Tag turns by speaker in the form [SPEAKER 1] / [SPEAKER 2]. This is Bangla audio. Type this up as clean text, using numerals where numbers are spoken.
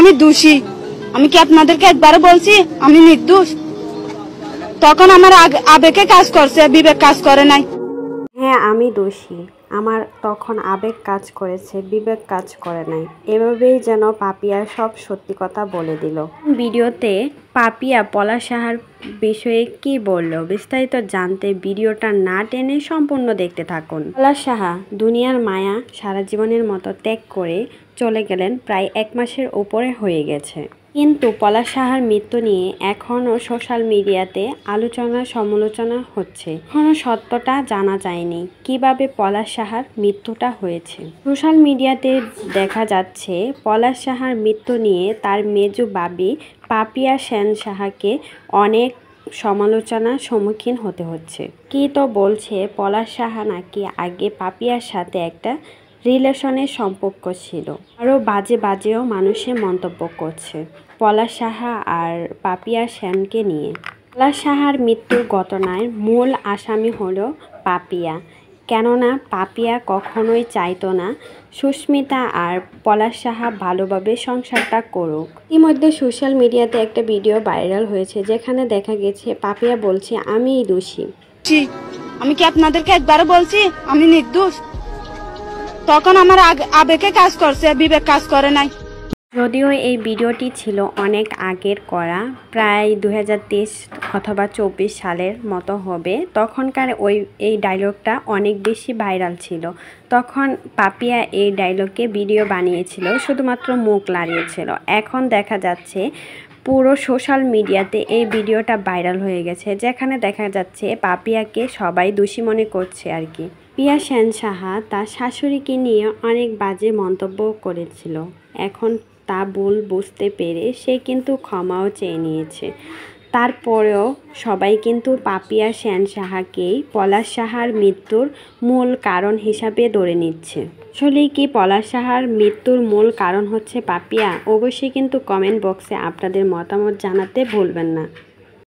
[SPEAKER 1] আমি দোষী। আমি কি আপনাদেরকে একবারও বলছি আমি নির্দোষ? তখন আমার আবেগে কাজ করছে, বিবেক কাজ করে নাই।
[SPEAKER 2] হ্যাঁ, আমি দোষী। আমার তখন আবেগ কাজ করেছে, বিবেক কাজ করে নাই। এভাবেই যেন পাপিয়া সব সত্যি কথা বলে দিল। ভিডিওতে পাপিয়া পলাশ সাহার বিষয়ে কি বলল বিস্তারিত জানতে ভিডিওটা না টেনে সম্পূর্ণ দেখতে থাকুন। পলাশ সাহা দুনিয়ার মায়া সারা জীবনের মতো ত্যাগ করে চলে গেলেন, প্রায় 1 মাসের উপরে হয়ে গেছে। কিন্তু পলাশ সাহার মৃত্যু নিয়ে এখনও সোশ্যাল মিডিয়াতে আলোচনা সমালোচনা হচ্ছে। এখনও সত্যটা জানা যায়নি কিভাবে পলাশ সাহার মৃত্যুটা হয়েছে। সোশ্যাল মিডিয়াতে দেখা যাচ্ছে পলাশ সাহার মৃত্যু নিয়ে তার মেজো বাবি পাপিয়া সেন সাহাকে অনেক সমালোচনার সম্মুখীন হতে হচ্ছে। কি তো বলছে পলাশ সাহা নাকি আগে পাপিয়ার সাথে একটা রিলেশনের সম্পর্ক ছিল। আরও বাজে বাজেও মানুষের মন্তব্য করছে পলাশ সাহা আর পাপিয়া সেনকে নিয়ে। পলাশ সাহার মৃত্যুর ঘটনায় মূল আসামি হলো পাপিয়া, কেননা পাপিয়া কখনোই চাইতো না সুস্মিতা আর পলাশ সাহা ভালোভাবে সংসারটা করুক। ইতিমধ্যে সোশ্যাল মিডিয়াতে একটা ভিডিও ভাইরাল হয়েছে যেখানে দেখা গেছে পাপিয়া বলছে আমিই দোষী।
[SPEAKER 1] আমি কি আপনাদেরকে একবারও বলছি আমি নির্দোষ? তখন আমার আবেগে কাজ করছে, বিবেক কাজ করে নাই।
[SPEAKER 2] যদিও এই ভিডিওটি ছিল অনেক আগের করা, প্রায় 2023 অথবা 24 সালের মতো হবে। তখনকার এই ডায়লগটা অনেক বেশি ভাইরাল ছিল। তখন পাপিয়া এই ডায়লগে ভিডিও বানিয়েছিল, শুধুমাত্র মুখ লাড়িয়েছিল। এখন দেখা যাচ্ছে পুরো সোশ্যাল মিডিয়াতে এই ভিডিওটা ভাইরাল হয়ে গেছে, যেখানে দেখা যাচ্ছে পাপিয়াকে সবাই দোষী মনে করছে আর কি। পাপিয়া সেন সাহা তার শাশুড়িকে নিয়ে অনেক বাজে মন্তব্য করেছিল। এখন তা ভুল বুঝতে পেরে সে কিন্তু ক্ষমাও চেয়ে নিয়েছে। তারপরেও সবাই কিন্তু পাপিয়া সেন সাহাকেই পলাশ সাহার মৃত্যুর মূল কারণ হিসাবে ধরে নিচ্ছে। আসলেই কি পলাশ সাহার মৃত্যুর মূল কারণ হচ্ছে পাপিয়া? অবশ্যই কিন্তু কমেন্ট বক্সে আপনাদের মতামত জানাতে ভুলবেন না।